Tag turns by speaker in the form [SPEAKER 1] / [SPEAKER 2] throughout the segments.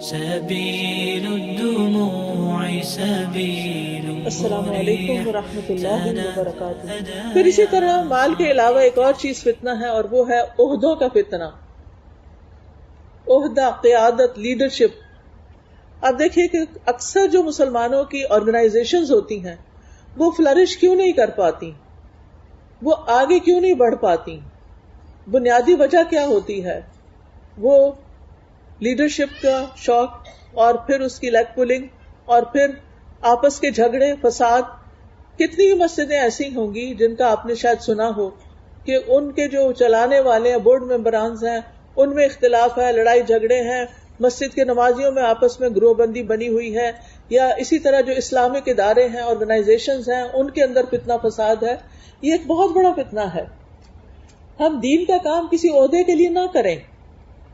[SPEAKER 1] سبيل الدموع سبيل.
[SPEAKER 2] السلام علیکم ورحمۃ اللہ وبرکاتہ. پھر اسی طرح مال کے علاوہ ایک اور چیز فتنہ ہے، اور وہ ہے عہدوں کا فتنہ. عہدہ، قیادت، لیڈرشپ. آپ دیکھیے کہ اکثر جو مسلمانوں کی آرگنائزیشنز ہوتی ہیں وہ فلرش کیوں نہیں کر پاتی، وہ آگے کیوں نہیں بڑھ پاتی؟ بنیادی وجہ کیا ہوتی ہے؟ وہ لیڈرشپ کا شوق، اور پھر اس کی لیگ پولنگ، اور پھر آپس کے جھگڑے، فساد. کتنی مسجدیں ایسی ہوں گی جن کا آپ نے شاید سنا ہو کہ ان کے جو چلانے والے ہیں، بورڈ ممبرانز ہیں، ان میں اختلاف ہے، لڑائی جھگڑے ہیں، مسجد کے نمازیوں میں آپس میں گروہ بندی بنی ہوئی ہے، یا اسی طرح جو اسلامک ادارے ہیں، آرگنائزیشنز ہیں، ان کے اندر فتنہ فساد ہے. یہ ایک بہت بڑا فتنہ ہے. ہم دین کا کام کسی عہدے کے لیے نہ کریں،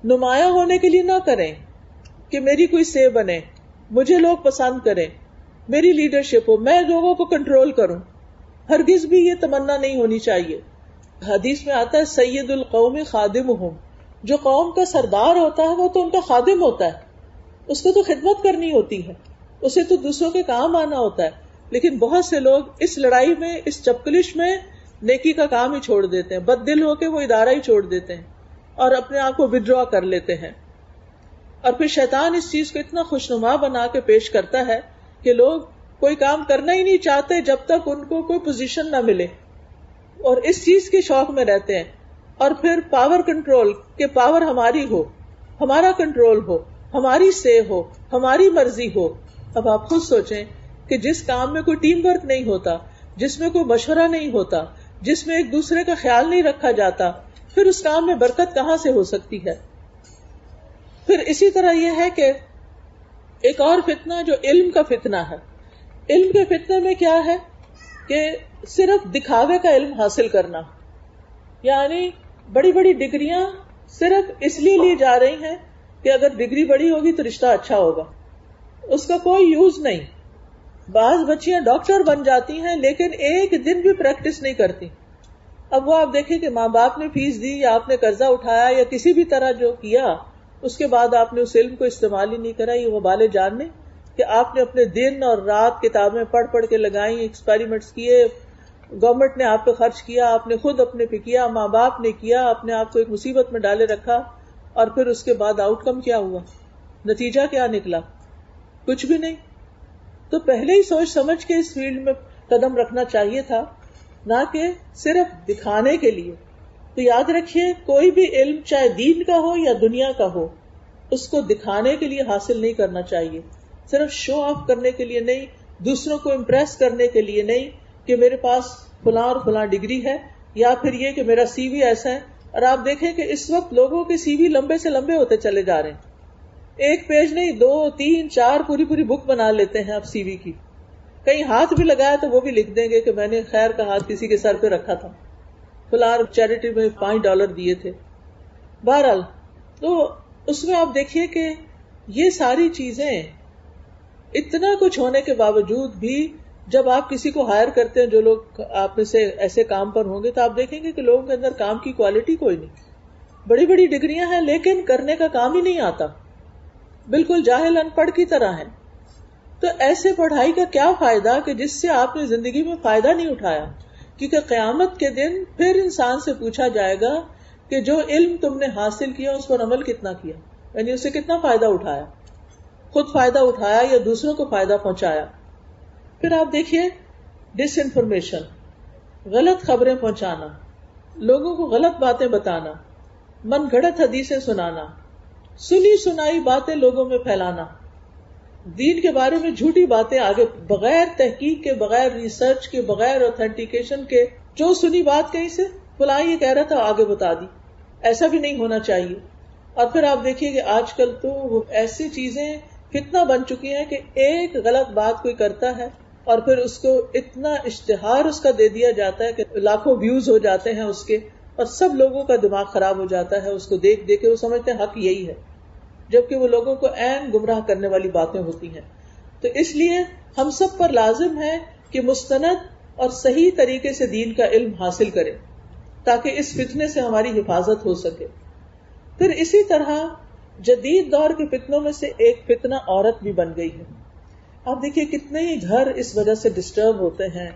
[SPEAKER 2] نمایاں ہونے کے لیے نہ کریں کہ میری کوئی سے بنے، مجھے لوگ پسند کریں، میری لیڈرشپ ہو، میں لوگوں کو کنٹرول کروں. ہرگز بھی یہ تمنا نہیں ہونی چاہیے. حدیث میں آتا ہے سید القوم خادمہم، جو قوم کا سردار ہوتا ہے وہ تو ان کا خادم ہوتا ہے، اس کو تو خدمت کرنی ہوتی ہے، اسے تو دوسروں کے کام آنا ہوتا ہے. لیکن بہت سے لوگ اس لڑائی میں، اس چپکلش میں نیکی کا کام ہی چھوڑ دیتے ہیں، بد دل ہو کے وہ ادارہ ہی چھوڑ دیتے ہیں اور اپنے آپ کو ودرا کر لیتے ہیں. اور پھر شیطان اس چیز کو اتنا خوشنما بنا کے پیش کرتا ہے کہ لوگ کوئی کام کرنا ہی نہیں چاہتے جب تک ان کو کوئی پوزیشن نہ ملے، اور اس چیز کے شوق میں رہتے ہیں. اور پھر پاور کنٹرول، کہ پاور ہماری ہو، ہمارا کنٹرول ہو، ہماری سے ہو، ہماری مرضی ہو. اب آپ خود سوچیں کہ جس کام میں کوئی ٹیم ورک نہیں ہوتا، جس میں کوئی مشورہ نہیں ہوتا، جس میں ایک دوسرے کا خیال نہیں رکھا جاتا، پھر اس کام میں برکت کہاں سے ہو سکتی ہے؟ پھر اسی طرح یہ ہے کہ ایک اور فتنہ جو علم کا فتنہ ہے. علم کے فتنے میں کیا ہے کہ صرف دکھاوے کا علم حاصل کرنا، یعنی بڑی بڑی ڈگریاں صرف اس لیے لی جا رہی ہیں کہ اگر ڈگری بڑی ہوگی تو رشتہ اچھا ہوگا، اس کا کوئی یوز نہیں. بعض بچیاں ڈاکٹر بن جاتی ہیں لیکن ایک دن بھی پریکٹس نہیں کرتی. اب وہ آپ دیکھیں کہ ماں باپ نے فیس دی، یا آپ نے قرضہ اٹھایا، یا کسی بھی طرح جو کیا، اس کے بعد آپ نے اس علم کو استعمال ہی نہیں کرا. یہ وبال جاننے کہ آپ نے اپنے دن اور رات کتابیں پڑھ پڑھ کے لگائیں، ایکسپیریمنٹس کیے، گورنمنٹ نے آپ پہ خرچ کیا، آپ نے خود اپنے پہ کیا، ماں باپ نے کیا، اپنے آپ کو ایک مصیبت میں ڈالے رکھا، اور پھر اس کے بعد آؤٹ کم کیا ہوا؟ نتیجہ کیا نکلا؟ کچھ بھی نہیں. تو پہلے ہی سوچ سمجھ کے اس فیلڈ میں قدم رکھنا چاہیے تھا، نہ کہ صرف دکھانے کے لیے. تو یاد رکھیے کوئی بھی علم چاہے دین کا ہو یا دنیا کا ہو، اس کو دکھانے کے لیے حاصل نہیں کرنا چاہیے، صرف شو آف کرنے کے لیے نہیں، دوسروں کو امپریس کرنے کے لیے نہیں کہ میرے پاس فلاں اور فلاں ڈگری ہے، یا پھر یہ کہ میرا سی وی ایسا ہے. اور آپ دیکھیں کہ اس وقت لوگوں کے سی وی لمبے سے لمبے ہوتے چلے جا رہے ہیں. ایک پیج نہیں، 2 3 4 پوری بک بنا لیتے ہیں آپ سی وی کی. کہیں ہاتھ بھی لگایا تو وہ بھی لکھ دیں گے کہ میں نے خیر کا ہاتھ کسی کے سر پہ رکھا تھا، فلاں چیریٹی میں $5 دیے تھے. بہرحال تو اس میں آپ دیکھیے کہ یہ ساری چیزیں اتنا کچھ ہونے کے باوجود بھی جب آپ کسی کو ہائر کرتے ہیں، جو لوگ آپ میں سے ایسے کام پر ہوں گے، تو آپ دیکھیں گے کہ لوگوں کے اندر کام کی کوالٹی کوئی نہیں. بڑی بڑی ڈگریاں ہیں لیکن کرنے کا کام ہی نہیں آتا، بالکل جاہل ان پڑھ کی طرح ہیں. تو ایسے پڑھائی کا کیا فائدہ کہ جس سے آپ نے زندگی میں فائدہ نہیں اٹھایا؟ کیونکہ قیامت کے دن پھر انسان سے پوچھا جائے گا کہ جو علم تم نے حاصل کیا اس پر عمل کتنا کیا، یعنی اسے کتنا فائدہ اٹھایا، خود فائدہ اٹھایا یا دوسروں کو فائدہ پہنچایا. پھر آپ دیکھیے ڈس انفارمیشن، غلط خبریں پہنچانا، لوگوں کو غلط باتیں بتانا، من گھڑت حدیثیں سنانا، سنی سنائی باتیں لوگوں میں پھیلانا، دین کے بارے میں جھوٹی باتیں آگے بغیر تحقیق کے، بغیر ریسرچ کے، بغیر اوتھینٹیکیشن کے، جو سنی بات کہیں سے فلاں یہ کہہ رہا تھا آگے بتا دی. ایسا بھی نہیں ہونا چاہیے. اور پھر آپ دیکھیے کہ آج کل تو وہ ایسی چیزیں فتنہ بن چکی ہیں کہ ایک غلط بات کوئی کرتا ہے اور پھر اس کو اتنا اشتہار اس کا دے دیا جاتا ہے کہ لاکھوں ویوز ہو جاتے ہیں اس کے، اور سب لوگوں کا دماغ خراب ہو جاتا ہے اس کو دیکھ دیکھ کے. وہ سمجھتے ہیں حق یہی ہے، جبکہ وہ لوگوں کو عین گمراہ کرنے والی باتیں ہوتی ہیں. تو اس لیے ہم سب پر لازم ہے کہ مستند اور صحیح طریقے سے دین کا علم حاصل کریں تاکہ اس فتنے سے ہماری حفاظت ہو سکے. پھر اسی طرح جدید دور کے فتنوں میں سے ایک فتنہ عورت بھی بن گئی ہے. آپ دیکھیے کتنے ہی گھر اس وجہ سے ڈسٹرب ہوتے ہیں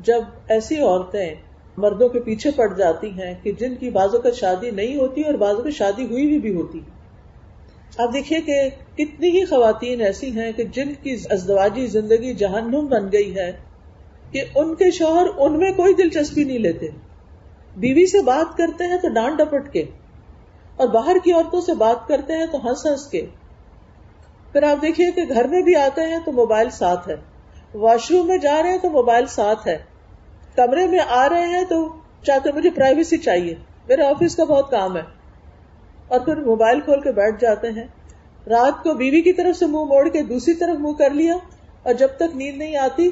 [SPEAKER 2] جب ایسی عورتیں مردوں کے پیچھے پڑ جاتی ہیں کہ جن کی بعضوں کا شادی نہیں ہوتی اور بعضوں کی شادی ہوئی بھی ہوتی. آپ دیکھیے کہ کتنی ہی خواتین ایسی ہیں کہ جن کی ازدواجی زندگی جہنم بن گئی ہے کہ ان کے شوہر ان میں کوئی دلچسپی نہیں لیتے. بیوی سے بات کرتے ہیں تو ڈانٹ ڈپٹ کے، اور باہر کی عورتوں سے بات کرتے ہیں تو ہنس ہنس کے. پھر آپ دیکھیے کہ گھر میں بھی آتے ہیں تو موبائل ساتھ ہے، واش روم میں جا رہے ہیں تو موبائل ساتھ ہے، کمرے میں آ رہے ہیں تو چاہتے مجھے پرائیویسی چاہیے، میرے آفس کا بہت کام ہے، اور پھر موبائل کھول کے بیٹھ جاتے ہیں. رات کو بیوی کی طرف سے منہ موڑ کے دوسری طرف منہ کر لیا، اور جب تک نیند نہیں آتی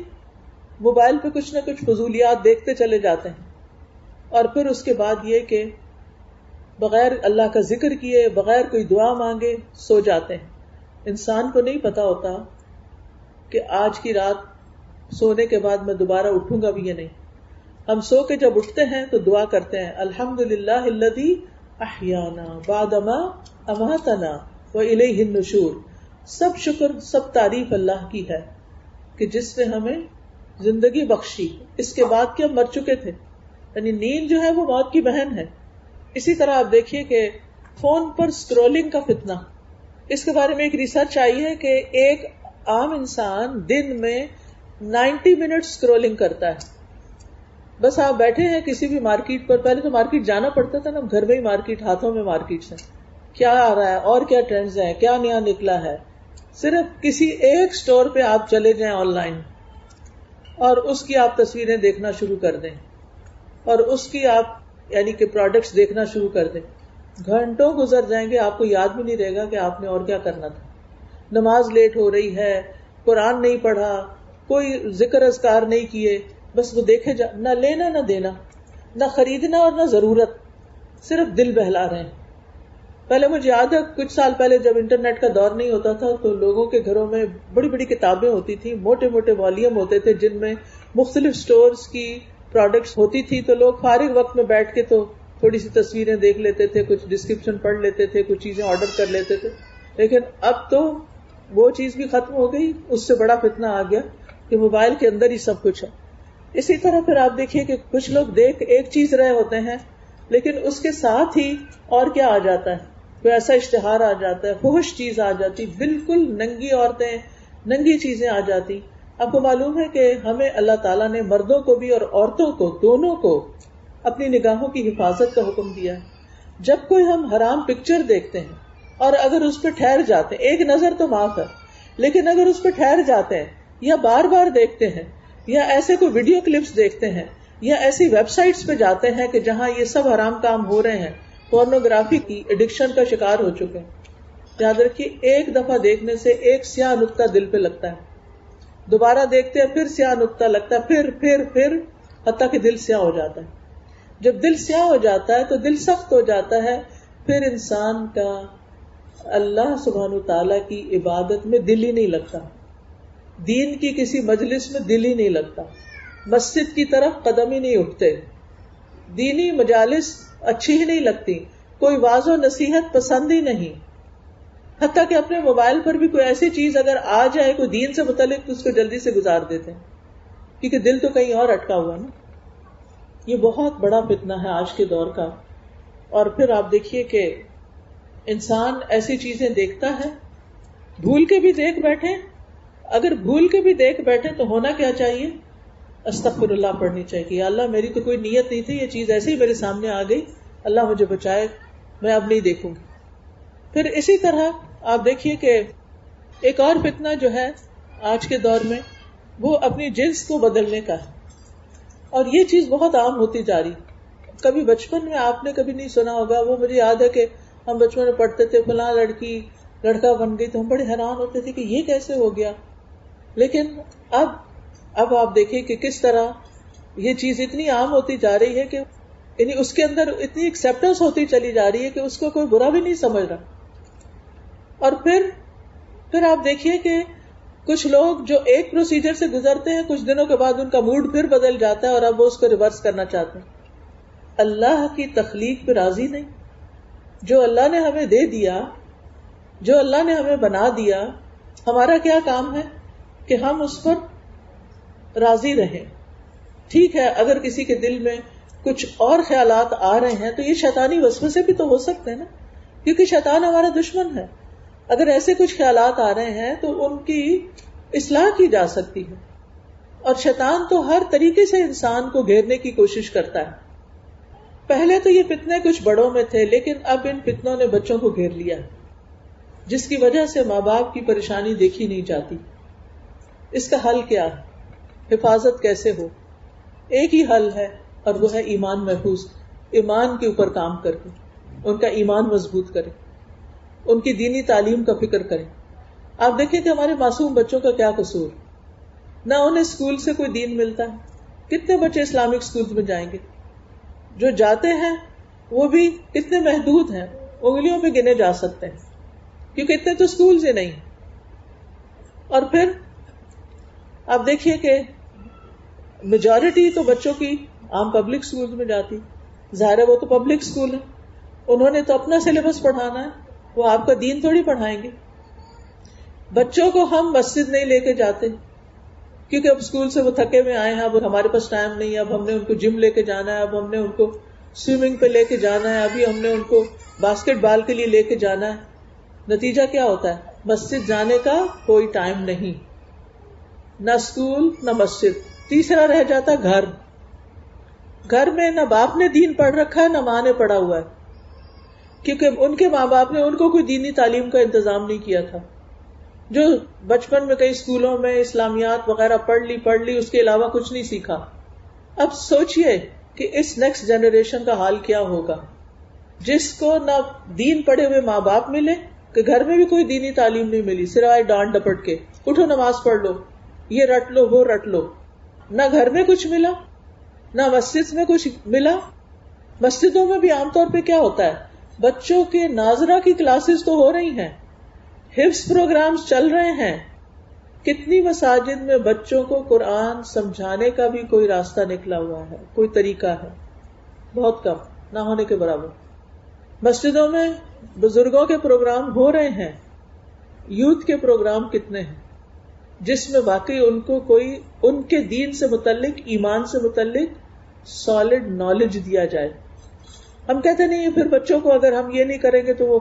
[SPEAKER 2] موبائل پہ کچھ نہ کچھ فضولیات دیکھتے چلے جاتے ہیں. اور پھر اس کے بعد یہ کہ بغیر اللہ کا ذکر کیے، بغیر کوئی دعا مانگے سو جاتے ہیں. انسان کو نہیں پتا ہوتا کہ آج کی رات سونے کے بعد میں دوبارہ اٹھوں گا بھی یا نہیں. ہم سو کے جب اٹھتے ہیں تو دعا کرتے ہیں الحمدللہ الذی احیانا بعد ما اماتنا والیہ النشور. سب شکر سب تعریف اللہ کی ہے کہ جس نے ہمیں زندگی بخشی، اس کے بعد کہ ہم مر چکے تھے. یعنی نیند جو ہے وہ موت کی بہن ہے. اسی طرح آپ دیکھیے کہ فون پر سکرولنگ کا فتنہ، اس کے بارے میں ایک ریسرچ آئی ہے کہ ایک عام انسان دن میں 90 منٹ سکرولنگ کرتا ہے. بس آپ بیٹھے ہیں کسی بھی مارکیٹ پر، پہلے تو مارکیٹ جانا پڑتا تھا نا، گھر میں ہی مارکیٹ، ہاتھوں میں مارکیٹ ہیں، کیا آ رہا ہے اور کیا ٹرینڈز ہیں، کیا نیا نکلا ہے. صرف کسی ایک سٹور پہ آپ چلے جائیں آن لائن اور اس کی آپ تصویریں دیکھنا شروع کر دیں اور اس کی آپ یعنی کہ پروڈکٹس دیکھنا شروع کر دیں، گھنٹوں گزر جائیں گے، آپ کو یاد بھی نہیں رہے گا کہ آپ نے اور کیا کرنا تھا. نماز لیٹ ہو رہی ہے، قرآن نہیں پڑھا، کوئی ذکر اذکار نہیں کیے، بس وہ دیکھے جا، نہ لینا نہ دینا، نہ خریدنا اور نہ ضرورت، صرف دل بہلا رہے ہیں. پہلے مجھے یاد ہے کچھ سال پہلے جب انٹرنیٹ کا دور نہیں ہوتا تھا تو لوگوں کے گھروں میں بڑی بڑی کتابیں ہوتی تھیں، موٹے موٹے والیوم ہوتے تھے جن میں مختلف سٹورز کی پروڈکٹس ہوتی تھی. تو لوگ فارغ وقت میں بیٹھ کے تو تھوڑی سی تصویریں دیکھ لیتے تھے، کچھ ڈسکرپشن پڑھ لیتے تھے، کچھ چیزیں آرڈر کر لیتے تھے. لیکن اب تو وہ چیز بھی ختم ہو گئی، اس سے بڑا فتنہ آ گیا کہ موبائل کے اندر ہی سب کچھ ہے. اسی طرح پھر آپ دیکھیے کہ کچھ لوگ دیکھ ایک چیز رہے ہوتے ہیں لیکن اس کے ساتھ ہی اور کیا آ جاتا ہے، کوئی ایسا اشتہار آ جاتا ہے، فحش چیز آ جاتی، بالکل ننگی عورتیں، ننگی چیزیں آ جاتی. آپ کو معلوم ہے کہ ہمیں اللہ تعالیٰ نے مردوں کو بھی اور عورتوں کو دونوں کو اپنی نگاہوں کی حفاظت کا حکم دیا ہے. جب کوئی ہم حرام پکچر دیکھتے ہیں اور اگر اس پہ ٹھہر جاتے ہیں، ایک نظر تو معاف ہے، لیکن اگر اس پہ ٹھہر جاتے ہیں یا بار بار دیکھتے ہیں یا ایسے کوئی ویڈیو کلپس دیکھتے ہیں یا ایسی ویب سائٹس پہ جاتے ہیں کہ جہاں یہ سب حرام کام ہو رہے ہیں، پورنوگرافی کی ایڈکشن کا شکار ہو چکے ہیں، یاد رکھیے ایک دفعہ دیکھنے سے ایک سیاہ نقطہ دل پہ لگتا ہے، دوبارہ دیکھتے ہیں پھر سیاہ نقطہ لگتا ہے، پھر حتیٰ کہ دل سیاہ ہو جاتا ہے. جب دل سیاہ ہو جاتا ہے تو دل سخت ہو جاتا ہے، پھر انسان کا اللہ سبحانہ وتعالیٰ کی عبادت میں دل ہی نہیں لگتا، دین کی کسی مجلس میں دل ہی نہیں لگتا، مسجد کی طرف قدم ہی نہیں اٹھتے، دینی مجالس اچھی ہی نہیں لگتی، کوئی واعظ و نصیحت پسند ہی نہیں. حتیٰ کہ اپنے موبائل پر بھی کوئی ایسی چیز اگر آ جائے کوئی دین سے متعلق تو اس کو جلدی سے گزار دیتے ہیں کیونکہ دل تو کہیں اور اٹکا ہوا نا. یہ بہت بڑا فتنہ ہے آج کے دور کا. اور پھر آپ دیکھیے کہ انسان ایسی چیزیں دیکھتا ہے، بھول کے بھی دیکھ بیٹھے، اگر بھول کے بھی دیکھ بیٹھے تو ہونا کیا چاہیے، استغفر اللہ پڑھنی چاہیے، یا اللہ میری تو کوئی نیت نہیں تھی، یہ چیز ایسے ہی میرے سامنے آ گئی، اللہ مجھے بچائے، میں اب نہیں دیکھوں گی. پھر اسی طرح آپ دیکھیے کہ ایک اور فتنہ جو ہے آج کے دور میں وہ اپنی جنس کو بدلنے کا ہے، اور یہ چیز بہت عام ہوتی جا رہی. کبھی بچپن میں آپ نے کبھی نہیں سنا ہوگا، وہ مجھے یاد ہے کہ ہم بچپن میں پڑھتے تھے فلاں لڑکی لڑکا بن گئی تو ہم بڑے حیران ہوتے تھے کہ یہ کیسے ہو گیا. لیکن اب آپ دیکھیں کہ کس طرح یہ چیز اتنی عام ہوتی جا رہی ہے کہ یعنی اس کے اندر اتنی ایکسیپٹنس ہوتی چلی جا رہی ہے کہ اس کو کوئی برا بھی نہیں سمجھ رہا. اور پھر آپ دیکھیے کہ کچھ لوگ جو ایک پروسیجر سے گزرتے ہیں کچھ دنوں کے بعد ان کا موڈ پھر بدل جاتا ہے اور اب وہ اس کو ریورس کرنا چاہتے ہیں. اللہ کی تخلیق پہ راضی نہیں، جو اللہ نے ہمیں دے دیا جو اللہ نے ہمیں بنا دیا، ہمارا کیا کام ہے کہ ہم اس پر راضی رہیں. ٹھیک ہے اگر کسی کے دل میں کچھ اور خیالات آ رہے ہیں تو یہ شیطانی وسوسے بھی تو ہو سکتے ہیں نا، کیونکہ شیطان ہمارا دشمن ہے. اگر ایسے کچھ خیالات آ رہے ہیں تو ان کی اصلاح کی جا سکتی ہے. اور شیطان تو ہر طریقے سے انسان کو گھیرنے کی کوشش کرتا ہے. پہلے تو یہ فتنے کچھ بڑوں میں تھے، لیکن اب ان فتنوں نے بچوں کو گھیر لیا، جس کی وجہ سے ماں باپ کی پریشانی دیکھی نہیں جاتی. اس کا حل کیا ہے؟ حفاظت کیسے ہو؟ ایک ہی حل ہے، اور وہ ہے ایمان محفوظ. ایمان کے اوپر کام کر کے ان کا ایمان مضبوط کریں، ان کی دینی تعلیم کا فکر کریں. آپ دیکھیں کہ ہمارے معصوم بچوں کا کیا قصور، نہ انہیں اسکول سے کوئی دین ملتا ہے. کتنے بچے اسلامک اسکول میں جائیں گے؟ جو جاتے ہیں وہ بھی کتنے محدود ہیں، انگلیوں پہ گنے جا سکتے ہیں، کیونکہ اتنے تو اسکول سے نہیں. اور پھر آپ دیکھیے کہ میجورٹی تو بچوں کی عام پبلک اسکول میں جاتی. ظاہر ہے وہ تو پبلک اسکول ہے، انہوں نے تو اپنا سلیبس پڑھانا ہے، وہ آپ کا دین تھوڑی پڑھائیں گے. بچوں کو ہم مسجد نہیں لے کے جاتے کیونکہ اب اسکول سے وہ تھکے ہوئے آئے ہیں، اب ہمارے پاس ٹائم نہیں ہے، اب ہم نے ان کو جم لے کے جانا ہے، اب ہم نے ان کو سوئمنگ پہ لے کے جانا ہے، ابھی ہم نے ان کو باسکٹ بال کے لیے لے کے جانا ہے. نتیجہ کیا ہوتا ہے؟ مسجد جانے کا کوئی ٹائم نہیں، نہ اسکول نہ مسجد. تیسرا رہ جاتا گھر. گھر میں نہ باپ نے دین پڑھ رکھا ہے نہ ماں نے پڑھا ہوا ہے، کیونکہ ان کے ماں باپ نے ان کو کوئی دینی تعلیم کا انتظام نہیں کیا تھا. جو بچپن میں کئی اسکولوں میں اسلامیات وغیرہ پڑھ لی، اس کے علاوہ کچھ نہیں سیکھا. اب سوچئے کہ اس نیکسٹ جنریشن کا حال کیا ہوگا، جس کو نہ دین پڑھے ہوئے ماں باپ ملے، کہ گھر میں بھی کوئی دینی تعلیم نہیں ملی سوائے ڈانٹ ڈپٹ کے، اٹھو نماز پڑھ لو، یہ رٹ لو وہ رٹ لو. نہ گھر میں کچھ ملا نہ مسجد میں کچھ ملا. مسجدوں میں بھی عام طور پہ کیا ہوتا ہے، بچوں کے ناظرہ کی کلاسز تو ہو رہی ہیں، حفظ پروگرامز چل رہے ہیں. کتنی مساجد میں بچوں کو قرآن سمجھانے کا بھی کوئی راستہ نکلا ہوا ہے، کوئی طریقہ ہے؟ بہت کم، نہ ہونے کے برابر. مسجدوں میں بزرگوں کے پروگرام ہو رہے ہیں، یوتھ کے پروگرام کتنے ہیں جس میں واقعی ان کو کوئی ان کے دین سے متعلق، ایمان سے متعلق سالڈ نالج دیا جائے. ہم کہتے نہیں پھر بچوں کو اگر ہم یہ نہیں کریں گے تو وہ،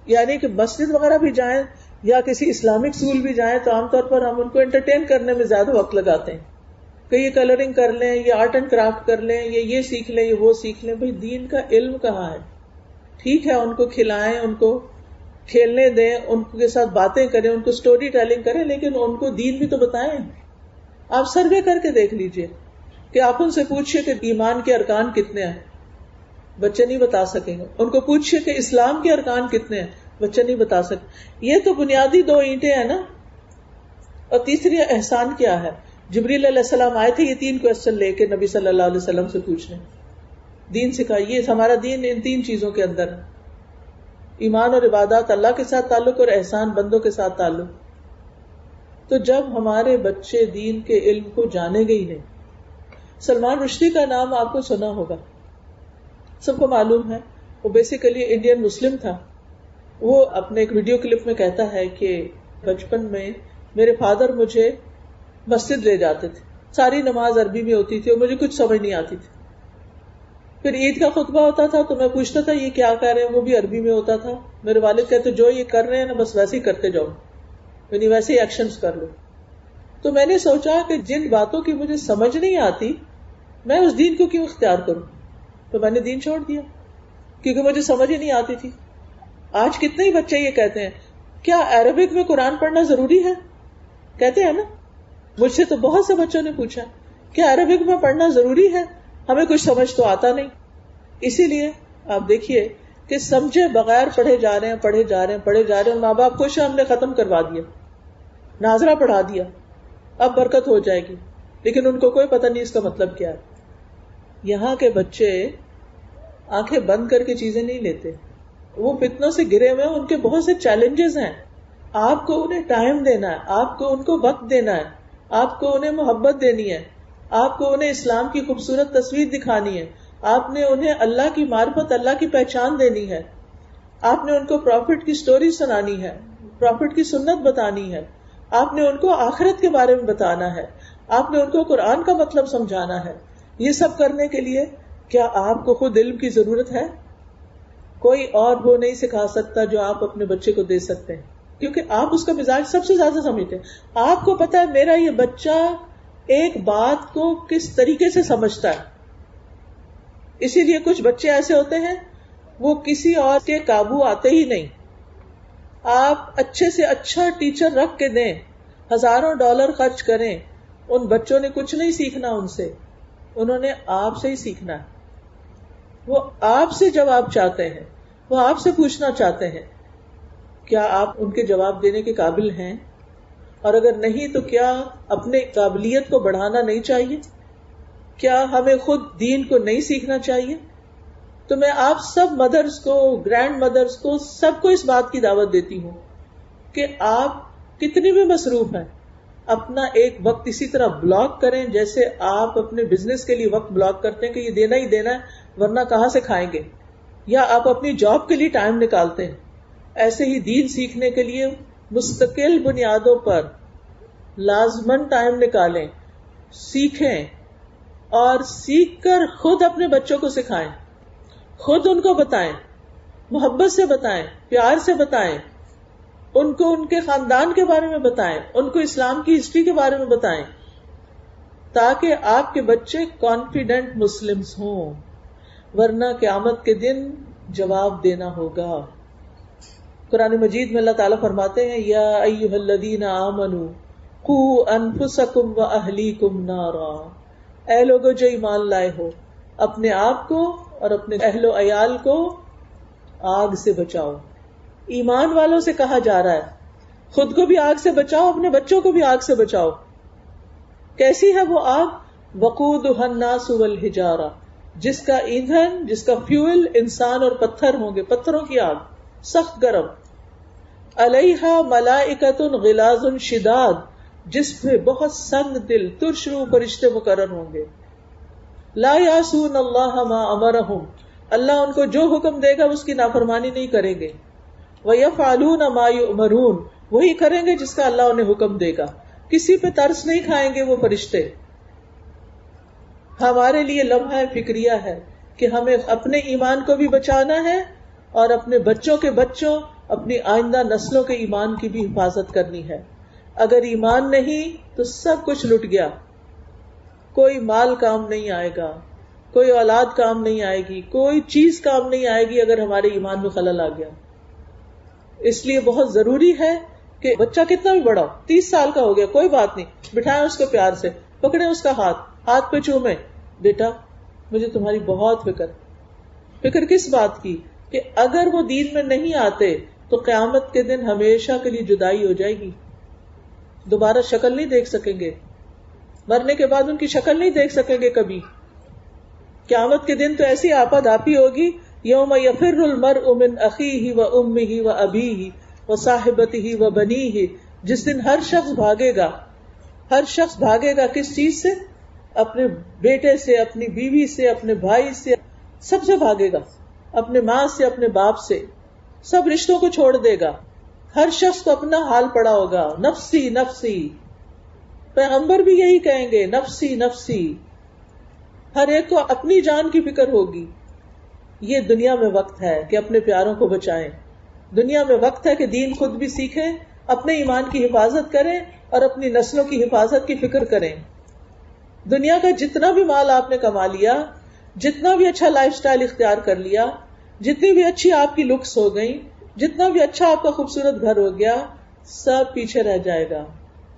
[SPEAKER 2] یعنی کہ مسجد وغیرہ بھی جائیں یا کسی اسلامک اسکول بھی جائیں تو عام طور پر ہم ان کو انٹرٹین کرنے میں زیادہ وقت لگاتے ہیں کہ یہ کلرنگ کر لیں، یہ آرٹ اینڈ کرافٹ کر لیں، یہ سیکھ لیں، یہ وہ سیکھ لیں. بھئی دین کا علم کہاں ہے؟ ٹھیک ہے ان کو کھلائیں، ان کو کھیلنے دیں، ان کے ساتھ باتیں کریں، ان کو سٹوری ٹیلنگ کریں، لیکن ان کو دین بھی تو بتائیں. آپ سروے کر کے دیکھ لیجئے کہ آپ ان سے پوچھئے کہ ایمان کے ارکان کتنے ہیں، بچے نہیں بتا سکیں گے. ان کو پوچھئے کہ اسلام کے ارکان کتنے ہیں، بچے نہیں بتا سکتے. یہ تو بنیادی 2 اینٹیں ہیں نا. اور تیسری احسان کیا ہے؟ جبریل علیہ السلام آئے تھے یہ 3 کوسچن لے کے نبی صلی اللہ علیہ وسلم سے پوچھنے، دین سکھائیے. ہمارا دین ان 3 چیزوں کے اندر ہے، ایمان اور عبادات، اللہ کے ساتھ تعلق، اور احسان بندوں کے ساتھ تعلق. تو جب ہمارے بچے دین کے علم کو جانیں گے ہی نہیں. سلمان رشدی کا نام آپ کو سنا ہوگا، سب کو معلوم ہے. وہ بیسیکلی انڈین مسلم تھا. وہ اپنے ایک ویڈیو کلپ میں کہتا ہے کہ بچپن میں میرے فادر مجھے مسجد لے جاتے تھے، ساری نماز عربی میں ہوتی تھی اور مجھے کچھ سمجھ نہیں آتی تھی. پھر عید کا خطبہ ہوتا تھا تو میں پوچھتا تھا یہ کیا کر رہے ہیں، وہ بھی عربی میں ہوتا تھا. میرے والد کہتے جو یہ کر رہے ہیں نا بس ویسے ہی کرتے جاؤ، یعنی ویسے ہی ایکشنز کر لو. تو میں نے سوچا کہ جن باتوں کی مجھے سمجھ نہیں آتی میں اس دین کو کیوں اختیار کروں. تو میں نے دین چھوڑ دیا کیونکہ مجھے سمجھ ہی نہیں آتی تھی. آج کتنے ہی بچے یہ کہتے ہیں کیا عربک میں قرآن پڑھنا ضروری ہے؟ کہتے ہیں نا. مجھ سے تو بہت سے بچوں نے پوچھا کیا عربک میں پڑھنا ضروری ہے، ہمیں کچھ سمجھ تو آتا نہیں. اسی لیے آپ دیکھیے کہ سمجھے بغیر پڑھے جا رہے ہیں. ماں باپ خوش ہیں ہم نے ختم کروا دیا، ناظرہ پڑھا دیا، اب برکت ہو جائے گی، لیکن ان کو کوئی پتہ نہیں اس کا مطلب کیا ہے. یہاں کے بچے آنکھیں بند کر کے چیزیں نہیں لیتے، وہ فتنوں سے گرے ہوئے ہیں. ان کے بہت سے چیلنجز ہیں. آپ کو انہیں ٹائم دینا ہے، آپ کو ان کو وقت دینا ہے، آپ کو انہیں محبت دینی ہے، آپ کو انہیں اسلام کی خوبصورت تصویر دکھانی ہے، آپ نے انہیں اللہ کی معرفت، اللہ کی پہچان دینی ہے. آپ نے ان کو پروفٹ کی سٹوری سنانی ہے، پروفٹ کی سنت بتانی ہے، آپ نے ان کو آخرت کے بارے میں بتانا ہے، آپ نے ان کو قرآن کا مطلب سمجھانا ہے. یہ سب کرنے کے لیے کیا آپ کو خود علم کی ضرورت ہے؟ کوئی اور وہ نہیں سکھا سکتا جو آپ اپنے بچے کو دے سکتے ہیں، کیونکہ آپ اس کا مزاج سب سے زیادہ سمجھتے ہیں. آپ کو پتا ہے میرا یہ بچہ ایک بات کو کس طریقے سے سمجھتا ہے. اسی لیے کچھ بچے ایسے ہوتے ہیں وہ کسی اور کے قابو آتے ہی نہیں. آپ اچھے سے اچھا ٹیچر رکھ کے دیں، ہزاروں ڈالر خرچ کریں، ان بچوں نے کچھ نہیں سیکھنا ان سے، انہوں نے آپ سے ہی سیکھنا ہے. وہ آپ سے جواب چاہتے ہیں، وہ آپ سے پوچھنا چاہتے ہیں. کیا آپ ان کے جواب دینے کے قابل ہیں؟ اور اگر نہیں تو کیا اپنے قابلیت کو بڑھانا نہیں چاہیے؟ کیا ہمیں خود دین کو نہیں سیکھنا چاہیے؟ تو میں آپ سب مدرز کو، گرینڈ مدرز کو، سب کو اس بات کی دعوت دیتی ہوں کہ آپ کتنی بھی مصروف ہیں، اپنا ایک وقت اسی طرح بلاک کریں جیسے آپ اپنے بزنس کے لیے وقت بلاک کرتے ہیں کہ یہ دینا ہی دینا ہے ورنہ کہاں سے کھائیں گے، یا آپ اپنی جاب کے لیے ٹائم نکالتے ہیں. ایسے ہی دین سیکھنے کے لیے مستقل بنیادوں پر لازمن ٹائم نکالیں، سیکھیں، اور سیکھ کر خود اپنے بچوں کو سکھائیں، خود ان کو بتائیں، محبت سے بتائیں، پیار سے بتائیں، ان کو ان کے خاندان کے بارے میں بتائیں، ان کو اسلام کی ہسٹری کے بارے میں بتائیں، تاکہ آپ کے بچے کانفیڈنٹ مسلمز ہوں، ورنہ قیامت کے دن جواب دینا ہوگا. قرآن مجید میں اللہ تعالیٰ فرماتے ہیں یا ایھا الذین آمنوا قوا انفسکم واہلیکم نارا، اے لوگو جو ایمان لائے ہو، اپنے آپ کو اور اپنے اہل و عیال کو آگ سے بچاؤ. ایمان والوں سے کہا جا رہا ہے خود کو بھی آگ سے بچاؤ، اپنے بچوں کو بھی آگ سے بچاؤ. کیسی ہے وہ آگ؟ وقودھا الناس والحجارہ، جس کا ایندھن، جس کا فیول انسان اور پتھر ہوں گے، پتھروں کی آگ، سخت گرم. علیہا ملائکۃ غلاظ شداد، جس پہ بہت سنگ دل ترش روح فرشتے مقرر ہوں گے. لا یعصون اللہ ما امرہم، اللہ ان کو جو حکم دے گا اس کی نافرمانی نہیں کریں گے. وَيَفْعَلُونَ مَا يُؤْمَرُونَ، وہی کریں گے جس کا اللہ انہیں حکم دے گا. کسی پہ ترس نہیں کھائیں گے وہ فرشتے. ہمارے لیے لمحہ فکریہ ہے کہ ہمیں اپنے ایمان کو بھی بچانا ہے اور اپنے بچوں کے بچوں، اپنی آئندہ نسلوں کے ایمان کی بھی حفاظت کرنی ہے. اگر ایمان نہیں تو سب کچھ لٹ گیا. کوئی مال کام نہیں آئے گا، کوئی اولاد کام نہیں آئے گی، کوئی چیز کام نہیں آئے گی اگر ہمارے ایمان میں خلل آ گیا. اس لیے بہت ضروری ہے کہ بچہ کتنا بھی بڑا ہو، 30 سال کا ہو گیا کوئی بات نہیں، بٹھائیں اس کو پیار سے، پکڑیں اس کا ہاتھ پہ چومیں، بیٹا مجھے تمہاری بہت فکر کس بات کی؟ کہ اگر وہ دین میں نہیں آتے تو قیامت کے دن ہمیشہ کے لیے جدائی ہو جائے گی، دوبارہ شکل نہیں دیکھ سکیں گے، مرنے کے بعد ان کی شکل نہیں دیکھ سکیں گے کبھی. قیامت کے دن تو ایسی آپا دھاپی ہوگی، یوم یفر المرء من اخیہ و امہ و ابیہ و صاحبتہ و بنیہ، جس دن ہر شخص بھاگے گا کس چیز سے؟ اپنے بیٹے سے، اپنی بیوی سے، اپنے بھائی سے، سب سے بھاگے گا، اپنے ماں سے، اپنے باپ سے، سب رشتوں کو چھوڑ دے گا. ہر شخص کو اپنا حال پڑا ہوگا، نفسی نفسی. پیغمبر بھی یہی کہیں گے، نفسی نفسی. ہر ایک کو اپنی جان کی فکر ہوگی. یہ دنیا میں وقت ہے کہ اپنے پیاروں کو بچائیں، دنیا میں وقت ہے کہ دین خود بھی سیکھیں، اپنے ایمان کی حفاظت کریں اور اپنی نسلوں کی حفاظت کی فکر کریں. دنیا کا جتنا بھی مال آپ نے کما لیا، جتنا بھی اچھا لائف سٹائل اختیار کر لیا، جتنی بھی اچھی آپ کی لکس ہو گئی، جتنا بھی اچھا آپ کا خوبصورت گھر ہو گیا، سب پیچھے رہ جائے گا.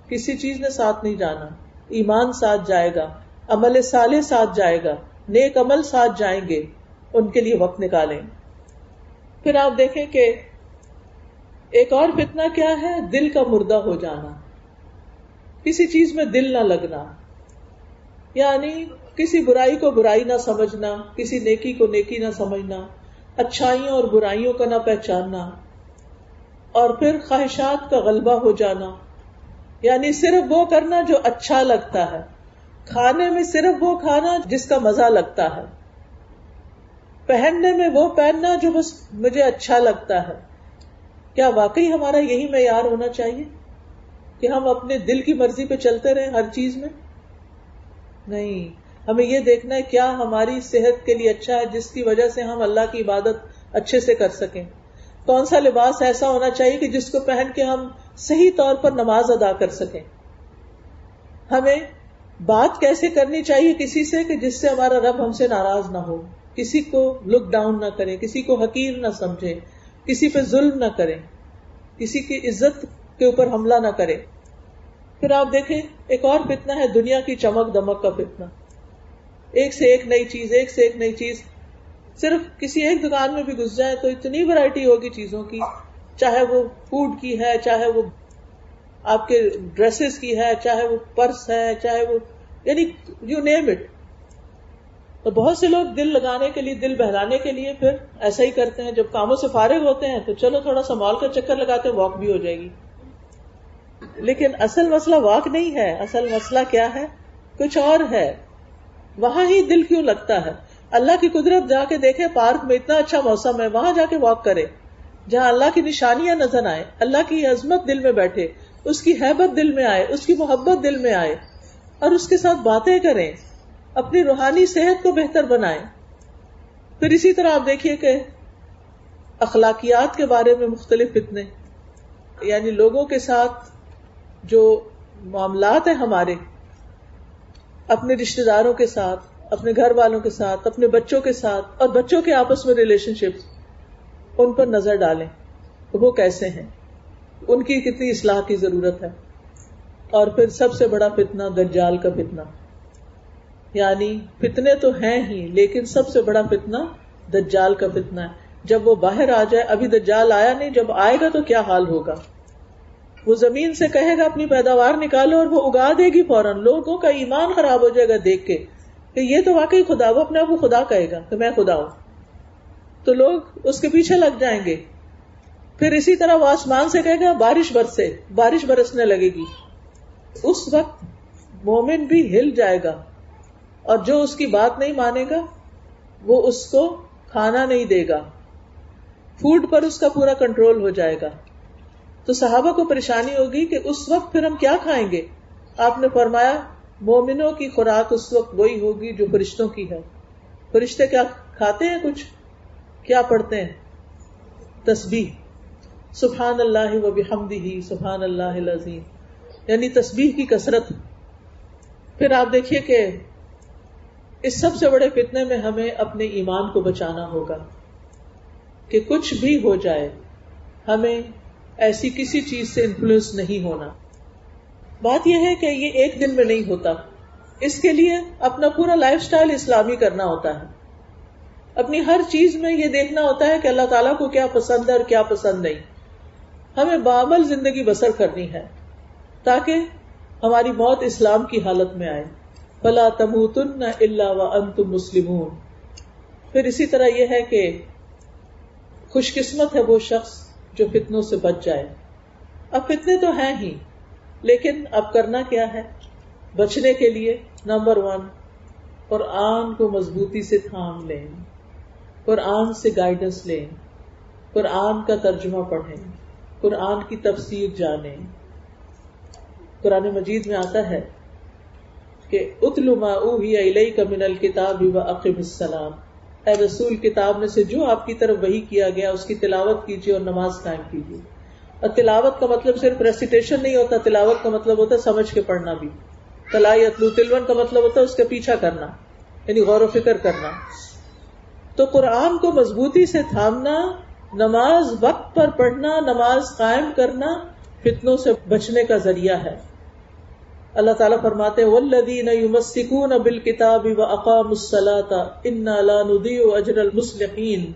[SPEAKER 2] کسی چیز نے ساتھ نہیں جانا. ایمان ساتھ جائے گا، عمل صالح ساتھ جائے گا، نیک عمل ساتھ جائیں گے. ان کے لیے وقت نکالیں. پھر آپ دیکھیں کہ ایک اور فتنہ کیا ہے؟ دل کا مردہ ہو جانا، کسی چیز میں دل نہ لگنا، یعنی کسی برائی کو برائی نہ سمجھنا، کسی نیکی کو نیکی نہ سمجھنا، اچھائیوں اور برائیوں کا نہ پہچاننا، اور پھر خواہشات کا غلبہ ہو جانا، یعنی صرف وہ کرنا جو اچھا لگتا ہے، کھانے میں صرف وہ کھانا جس کا مزہ لگتا ہے. پہننے میں وہ پہننا جو بس مجھے اچھا لگتا ہے. کیا واقعی ہمارا یہی معیار ہونا چاہیے کہ ہم اپنے دل کی مرضی پہ چلتے رہیں ہر چیز میں؟ نہیں، ہمیں یہ دیکھنا ہے کیا ہماری صحت کے لیے اچھا ہے جس کی وجہ سے ہم اللہ کی عبادت اچھے سے کر سکیں. کون سا لباس ایسا ہونا چاہیے کہ جس کو پہن کے ہم صحیح طور پر نماز ادا کر سکیں. ہمیں بات کیسے کرنی چاہیے کسی سے کہ جس سے ہمارا رب ہم سے ناراض نہ ہو، کسی کو لک ڈاؤن نہ کرے، کسی کو حقیر نہ سمجھے، کسی پہ ظلم نہ کرے، کسی کی عزت کے اوپر حملہ نہ کرے. پھر آپ دیکھیں ایک اور فتنہ ہے دنیا کی چمک دمک کا فتنہ. ایک سے ایک نئی چیز، ایک سے ایک نئی چیز. صرف کسی ایک دکان میں بھی گھس جائیں تو اتنی ورائٹی ہوگی چیزوں کی، چاہے وہ فوڈ کی ہے، چاہے وہ آپ کے ڈریسز کی ہے، چاہے وہ پرس ہے، چاہے وہ یعنی یو نیم اٹ. اور بہت سے لوگ دل لگانے کے لیے، دل بہلانے کے لیے پھر ایسا ہی کرتے ہیں. جب کاموں سے فارغ ہوتے ہیں تو چلو تھوڑا سا مال کا چکر لگاتے ہیں، واک بھی ہو جائے گی. لیکن اصل مسئلہ واک نہیں ہے. اصل مسئلہ کیا ہے؟ کچھ اور ہے. وہاں ہی دل کیوں لگتا ہے؟ اللہ کی قدرت جا کے دیکھے، پارک میں اتنا اچھا موسم ہے، وہاں جا کے واک کرے جہاں اللہ کی نشانیاں نظر آئے، اللہ کی عظمت دل میں بیٹھے، اس کی ہیبت دل میں آئے، اس کی محبت دل میں آئے، اور اس کے ساتھ باتیں کریں، اپنی روحانی صحت کو بہتر بنائیں. پھر اسی طرح آپ دیکھیے کہ اخلاقیات کے بارے میں مختلف فتنے، یعنی لوگوں کے ساتھ جو معاملات ہیں ہمارے، اپنے رشتہ داروں کے ساتھ، اپنے گھر والوں کے ساتھ، اپنے بچوں کے ساتھ، اور بچوں کے آپس میں ریلیشن شپ، ان پر نظر ڈالیں وہ کیسے ہیں، ان کی کتنی اصلاح کی ضرورت ہے. اور پھر سب سے بڑا فتنہ دجال کا فتنہ. یعنی فتنے تو ہیں ہی، لیکن سب سے بڑا فتنہ دجال کا فتنہ ہے. جب وہ باہر آ جائے، ابھی دجال آیا نہیں، جب آئے گا تو کیا حال ہوگا. وہ زمین سے کہے گا اپنی پیداوار نکالو، اور وہ اگا دے گی فوراً. لوگوں کا ایمان خراب ہو جائے گا دیکھ کے کہ یہ تو واقعی خدا، وہ اپنے آپ کو خدا کہے گا کہ میں خدا ہوں، تو لوگ اس کے پیچھے لگ جائیں گے. پھر اسی طرح وہ آسمان سے کہے گا بارش برسے، بارش برسنے لگے گی. اس وقت مومن بھی ہل جائے گا، اور جو اس کی بات نہیں مانے گا وہ اس کو کھانا نہیں دے گا، فوڈ پر اس کا پورا کنٹرول ہو جائے گا. تو صحابہ کو پریشانی ہوگی کہ اس وقت پھر ہم کیا کھائیں گے. آپ نے فرمایا مومنوں کی خوراک اس وقت وہی ہوگی جو فرشتوں کی ہے. فرشتے کیا کھاتے ہیں؟ کچھ کیا پڑھتے ہیں؟ تسبیح، سبحان اللہ و بحمدہ سبحان اللہ العظیم، یعنی تسبیح کی کثرت. پھر آپ دیکھیے کہ اس سب سے بڑے فتنے میں ہمیں اپنے ایمان کو بچانا ہوگا کہ کچھ بھی ہو جائے ہمیں ایسی کسی چیز سے انفلوئنس نہیں ہونا. بات یہ ہے کہ یہ ایک دن میں نہیں ہوتا. اس کے لیے اپنا پورا لائف سٹائل اسلامی کرنا ہوتا ہے. اپنی ہر چیز میں یہ دیکھنا ہوتا ہے کہ اللہ تعالیٰ کو کیا پسند ہے اور کیا پسند نہیں. ہمیں بعمل زندگی بسر کرنی ہے تاکہ ہماری موت اسلام کی حالت میں آئے. فَلَا تَمُوتُنَّ إِلَّا وَأَنْتُمْ مُسْلِمُونَ. پھر اسی طرح یہ ہے کہ خوش قسمت ہے وہ شخص جو فتنوں سے بچ جائے. اب فتنے تو ہیں ہی، لیکن اب کرنا کیا ہے بچنے کے لیے؟ نمبر 1، قرآن کو مضبوطی سے تھام لیں، قرآن سے گائیڈنس لیں، قرآن کا ترجمہ پڑھیں، قرآن کی تفسیر جانیں. قرآن مجید میں آتا ہے کہ اتل ما اوحی الیک من الکتاب واقم الصلاۃ. اے رسول، کتاب میں سے جو آپ کی طرف وحی کیا گیا اس کی تلاوت کیجیے اور نماز قائم کیجیے. اور تلاوت کا مطلب صرف ریسیٹیشن نہیں ہوتا، تلاوت کا مطلب ہوتا ہے سمجھ کے پڑھنا بھی. تلا یتلو تلون کا مطلب ہوتا ہے اس کا پیچھا کرنا، یعنی غور و فکر کرنا. تو قرآن کو مضبوطی سے تھامنا، نماز وقت پر پڑھنا، نماز قائم کرنا فتنوں سے بچنے کا ذریعہ ہے. اللہ تعالیٰ فرماتے ہیں والذین یمسکون بالکتاب واقاموا الصلاۃ انا لا نضیع اجر المصلحین.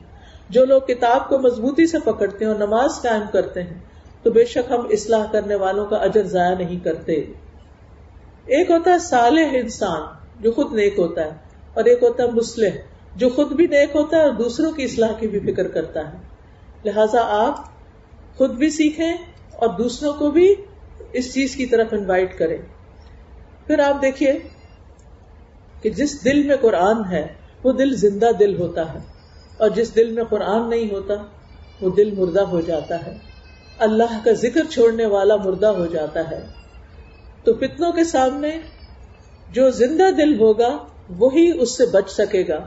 [SPEAKER 2] جو لوگ کتاب کو مضبوطی سے پکڑتے ہیں اور نماز قائم کرتے ہیں تو بے شک ہم اصلاح کرنے والوں کا اجر ضائع نہیں کرتے. ایک ہوتا ہے صالح انسان جو خود نیک ہوتا ہے، اور ایک ہوتا ہے مصلح جو خود بھی نیک ہوتا ہے اور دوسروں کی اصلاح کی بھی فکر کرتا ہے. لہٰذا آپ خود بھی سیکھیں اور دوسروں کو بھی اس چیز کی طرف انوائٹ کریں. پھر آپ دیکھیے کہ جس دل میں قرآن ہے وہ دل زندہ دل ہوتا ہے. اور جس دل میں قرآن نہیں ہوتا وہ دل مردہ ہو جاتا ہے، اللہ کا ذکر چھوڑنے والا مردہ ہو جاتا ہے. تو فتنوں کے سامنے جو زندہ دل ہوگا وہی اس سے بچ سکے گا.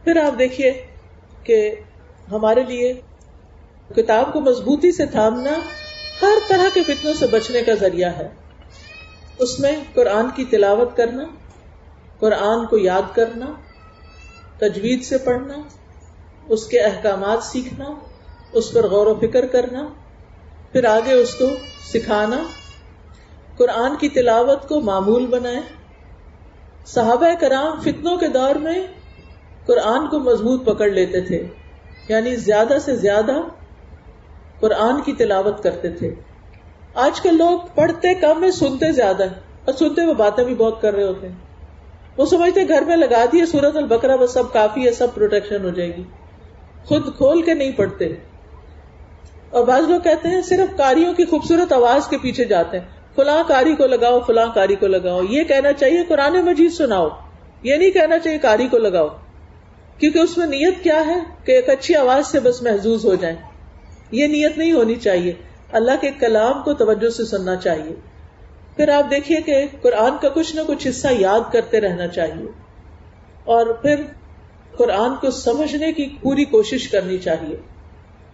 [SPEAKER 2] پھر آپ دیکھیے کہ ہمارے لیے کتاب کو مضبوطی سے تھامنا ہر طرح کے فتنوں سے بچنے کا ذریعہ ہے. اس میں قرآن کی تلاوت کرنا، قرآن کو یاد کرنا، تجوید سے پڑھنا، اس کے احکامات سیکھنا، اس پر غور و فکر کرنا، پھر آگے اس کو سکھانا، قرآن کی تلاوت کو معمول بنائیں. صحابہ کرام فتنوں کے دور میں قرآن کو مضبوط پکڑ لیتے تھے، یعنی زیادہ سے زیادہ قرآن کی تلاوت کرتے تھے. آج کل لوگ پڑھتے کم ہیں، سنتے زیادہ ہیں، اور سنتے ہوئے باتیں بھی بہت کر رہے ہوتے ہیں. وہ سمجھتے گھر میں لگا دیے سورۃ البقرہ بس سب کافی ہے، سب پروٹیکشن ہو جائے گی، خود کھول کے نہیں پڑھتے. اور بعض لوگ کہتے ہیں صرف قاریوں کی خوبصورت آواز کے پیچھے جاتے ہیں، فلاں قاری کو لگاؤ، فلاں قاری کو لگاؤ. یہ کہنا چاہیے قرآن مجید سناؤ، یہ نہیں کہنا چاہیے قاری کو لگاؤ، کیونکہ اس میں نیت کیا ہے کہ ایک اچھی آواز سے بس محظوظ ہو جائیں. یہ نیت نہیں ہونی چاہیے. اللہ کے کلام کو توجہ سے سننا چاہیے. پھر آپ دیکھیے کہ قرآن کا کچھ نہ کچھ حصہ یاد کرتے رہنا چاہیے، اور پھر قرآن کو سمجھنے کی پوری کوشش کرنی چاہیے.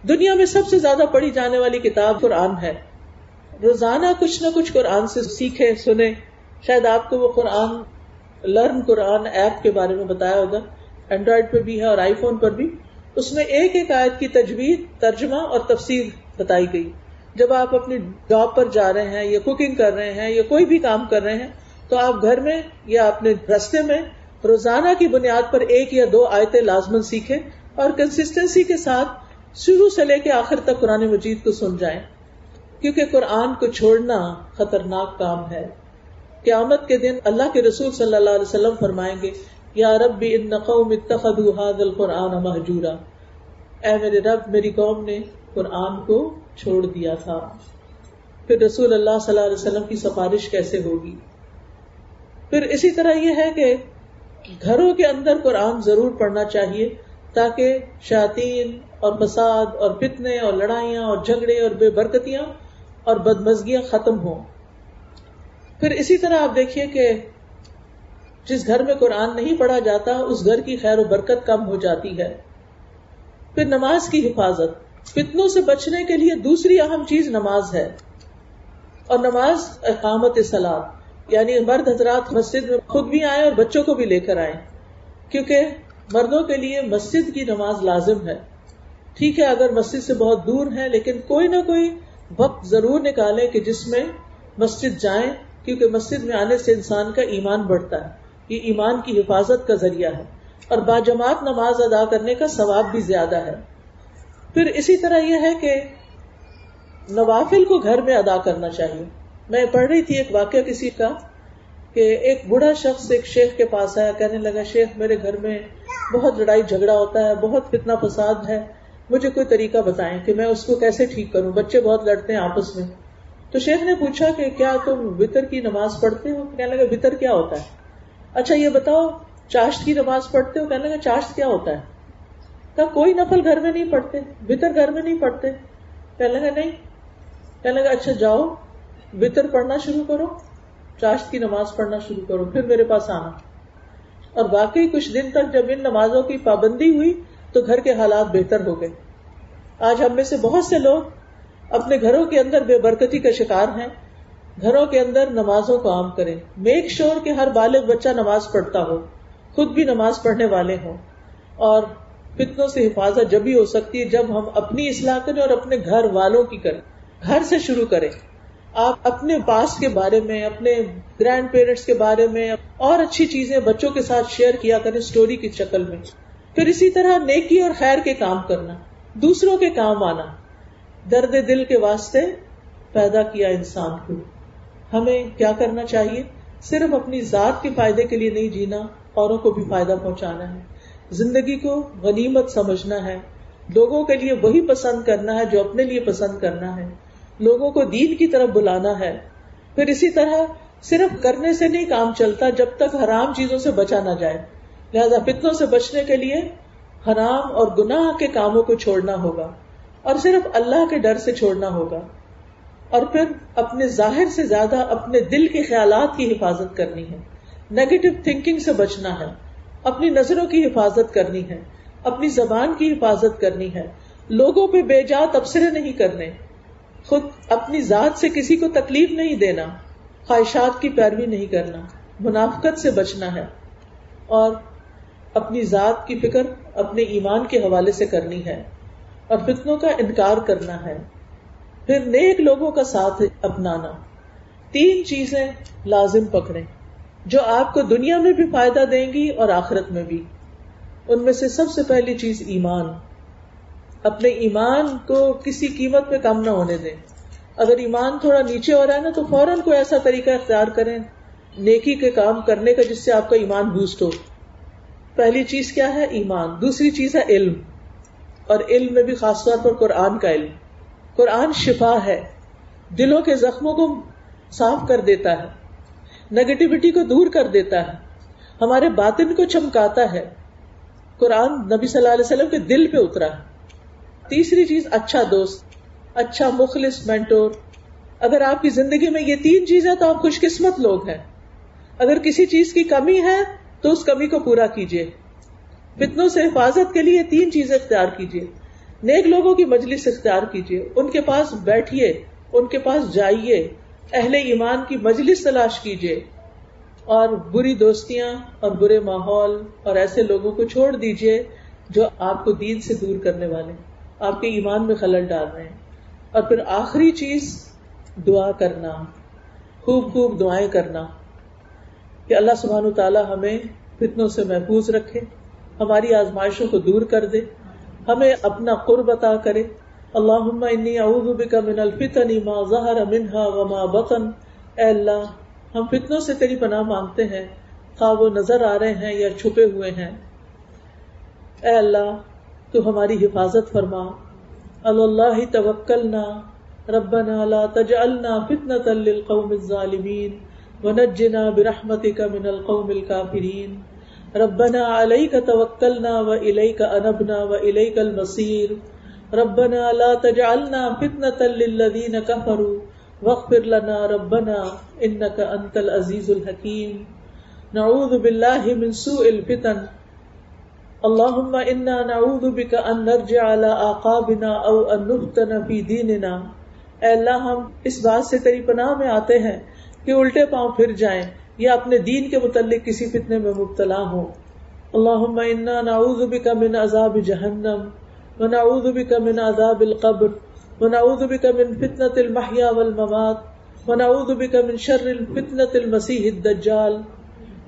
[SPEAKER 2] دنیا میں سب سے زیادہ پڑھی جانے والی کتاب قرآن ہے. روزانہ کچھ نہ کچھ قرآن سے سیکھیں، سنیں. شاید آپ کو وہ قرآن لرن قرآن ایپ کے بارے میں بتایا ہوگا، اینڈرائڈ پہ بھی ہے اور آئی فون پر بھی. اس میں ایک ایک آیت کی تجوید، ترجمہ اور تفسیر بتائی گئی. جب آپ اپنی جاب پر جا رہے ہیں یا کوکنگ کر رہے ہیں یا کوئی بھی کام کر رہے ہیں تو آپ گھر میں یا اپنے راستے میں روزانہ کی بنیاد پر 1 یا 2 آیتیں لازماً سیکھیں اور کنسسٹنسی کے ساتھ شروع سے لے کے آخر تک قرآن مجید کو سن جائیں، کیونکہ قرآن کو چھوڑنا خطرناک کام ہے. قیامت کے دن اللہ کے رسول صلی اللہ علیہ وسلم فرمائیں گے یا رب ان قوم اتخذوا هذا القرآن مہجورا، اے میرے رب میری قوم نے قرآن کو چھوڑ دیا تھا. پھر رسول اللہ صلی اللہ علیہ وسلم کی سفارش کیسے ہوگی. پھر اسی طرح یہ ہے کہ گھروں کے اندر قرآن ضرور پڑھنا چاہیے تاکہ شیاطین اور فساد اور فتنے اور لڑائیاں اور جھگڑے اور بے برکتیاں اور بدمزگیاں ختم ہوں. پھر اسی طرح آپ دیکھیے کہ جس گھر میں قرآن نہیں پڑھا جاتا اس گھر کی خیر و برکت کم ہو جاتی ہے. پھر نماز کی حفاظت. فتنوں سے بچنے کے لیے دوسری اہم چیز نماز ہے، اور نماز اقامت صلاۃ، یعنی مرد حضرات مسجد میں خود بھی آئیں اور بچوں کو بھی لے کر آئیں، کیونکہ مردوں کے لیے مسجد کی نماز لازم ہے. ٹھیک ہے اگر مسجد سے بہت دور ہے لیکن کوئی نہ کوئی وقت ضرور نکالیں کہ جس میں مسجد جائیں، کیونکہ مسجد میں آنے سے انسان کا ایمان بڑھتا ہے. یہ ایمان کی حفاظت کا ذریعہ ہے، اور باجماعت نماز ادا کرنے کا ثواب بھی زیادہ ہے. پھر اسی طرح یہ ہے کہ نوافل کو گھر میں ادا کرنا چاہیے. میں پڑھ رہی تھی ایک واقعہ کسی کا کہ ایک بوڑھا شخص ایک شیخ کے پاس آیا، کہنے لگا شیخ میرے گھر میں بہت لڑائی جھگڑا ہوتا ہے، بہت فتنہ فساد ہے، مجھے کوئی طریقہ بتائیں کہ میں اس کو کیسے ٹھیک کروں، بچے بہت لڑتے ہیں آپس میں. تو شیخ نے پوچھا کہ کیا تم وتر کی نماز پڑھتے ہو؟ کہنے لگا وتر کیا ہوتا ہے؟ اچھا یہ بتاؤ چاشت کی نماز پڑھتے ہو؟ کہنے لگا چاشت کیا ہوتا ہے؟ کہا کوئی نفل گھر میں نہیں پڑھتے، وتر گھر میں نہیں پڑھتے؟ کہنے لگا نہیں. کہنے لگا اچھا جاؤ وتر پڑھنا شروع کرو، چاشت کی نماز پڑھنا شروع کرو، پھر میرے پاس آنا. اور واقعی کچھ دن تک جب ان نمازوں کی پابندی ہوئی تو گھر کے حالات بہتر ہو گئے. آج ہم میں سے بہت سے لوگ اپنے گھروں کے اندر بے برکتی کا شکار ہیں. گھروں کے اندر نمازوں کو عام کریں. میک شور کہ ہر بالغ بچہ نماز پڑھتا ہو، خود بھی نماز پڑھنے والے ہوں. اور فتنوں سے حفاظت جب بھی ہو سکتی ہے جب ہم اپنی اصلاح کریں اور اپنے گھر والوں کی کریں. گھر سے شروع کریں. آپ اپنے پاس کے بارے میں، اپنے گرینڈ پیرنٹس کے بارے میں اور اچھی چیزیں بچوں کے ساتھ شیئر کیا کریں اسٹوری کی شکل میں. پھر اسی طرح نیکی اور خیر کے کام کرنا، دوسروں کے کام آنا. درد دل کے واسطے پیدا کیا انسان کو. ہمیں کیا کرنا چاہیے؟ صرف اپنی ذات کے فائدے کے لیے نہیں جینا، اوروں کو بھی فائدہ پہنچانا ہے. زندگی کو غنیمت سمجھنا ہے. لوگوں کے لیے وہی پسند کرنا ہے جو اپنے لیے پسند کرنا ہے. لوگوں کو دین کی طرف بلانا ہے. پھر اسی طرح صرف کرنے سے نہیں کام چلتا جب تک حرام چیزوں سے بچا نہ جائے. لہذا فتنوں سے بچنے کے لیے حرام اور گناہ کے کاموں کو چھوڑنا ہوگا اور صرف اللہ کے ڈر سے چھوڑنا ہوگا، اور پھر اپنے ظاہر سے زیادہ اپنے دل کے خیالات کی حفاظت کرنی ہے، نیگیٹو تھنکنگ سے بچنا ہے، اپنی نظروں کی حفاظت کرنی ہے، اپنی زبان کی حفاظت کرنی ہے، لوگوں پہ بے جا تبصرے نہیں کرنے، خود اپنی ذات سے کسی کو تکلیف نہیں دینا، خواہشات کی پیروی نہیں کرنا، منافقت سے بچنا ہے، اور اپنی ذات کی فکر اپنے ایمان کے حوالے سے کرنی ہے، اور فتنوں کا انکار کرنا ہے، پھر نیک لوگوں کا ساتھ اپنانا۔ 3 چیزیں لازم پکڑیں جو آپ کو دنیا میں بھی فائدہ دیں گی اور آخرت میں بھی۔ ان میں سے سب سے پہلی چیز ایمان۔ اپنے ایمان کو کسی قیمت پہ کم نہ ہونے دیں۔ اگر ایمان تھوڑا نیچے ہو رہا ہے نا تو فوراً کوئی ایسا طریقہ اختیار کریں نیکی کے کام کرنے کا جس سے آپ کا ایمان بوسٹ ہو۔ پہلی چیز کیا ہے؟ ایمان۔ دوسری چیز ہے علم، اور علم میں بھی خاص طور پر قرآن کا علم۔ قرآن شفا ہے، دلوں کے زخموں کو صاف کر دیتا ہے، نیگیٹیوٹی کو دور کر دیتا ہے، ہمارے باطن کو چمکاتا ہے۔ قرآن نبی صلی اللہ علیہ وسلم کے دل پہ اترا ہے۔ تیسری چیز اچھا دوست، اچھا مخلص مینٹور۔ اگر آپ کی زندگی میں یہ 3 چیزیں تو آپ خوش قسمت لوگ ہیں۔ اگر کسی چیز کی کمی ہے تو اس کمی کو پورا کیجیے۔ فتنوں سے حفاظت کے لیے 3 چیزیں اختیار کیجیے۔ نیک لوگوں کی مجلس اختیار کیجیے، ان کے پاس بیٹھیے، ان کے پاس جائیے، اہل ایمان کی مجلس تلاش کیجیے، اور بری دوستیاں اور برے ماحول اور ایسے لوگوں کو چھوڑ دیجیے جو آپ کو دین سے دور کرنے والے، آپ کے ایمان میں خلل ڈال رہے ہیں۔ اور پھر آخری چیز دعا کرنا، خوب خوب دعائیں کرنا کہ اللہ سبحانہ تعالی ہمیں فتنوں سے محفوظ رکھے، ہماری آزمائشوں کو دور کر دے، ہمیں اپنا قرب عطا کرے۔ اللہم انی اعوذ بک من الفتن ما ظہر منها وما بطن۔ اے اللہ، ہم فتنوں سے تیری پناہ مانگتے ہیں، خواہ وہ نظر آ رہے ہیں یا چھپے ہوئے ہیں۔ اے اللہ، تو ہماری حفاظت فرما۔ اللہ توکلنا ربنا لا تجعلنا فتنة للقوم الظالمین ونجنا برحمتک من القوم الکافرین۔ ربنا علیک توکلنا والیک انبنا والیک المصیر۔ ربنا لا تجعلنا فتنة للذین کفروا واغفر لنا ربنا انک انت العزیز الحکیم۔ نعوذ باللہ من سوء الفتن۔ اللہم انا نعوذ بک ان نرجع على اعقابنا او ان نفتن فی دیننا۔ اے اللہ، ہم اس بات سے تیری پناہ میں آتے ہیں کہ الٹے پاؤں پھر جائیں یا اپنے دین کے متعلق کسی فتنے میں مبتلا ہوں۔ اللہم انا نعوذ بک من عذاب جہنم ونعوذ بک من عذاب القبر ونعوذ بک من فتنة المحیا والممات ونعوذ بک من شر فتنة المسیح الدجال۔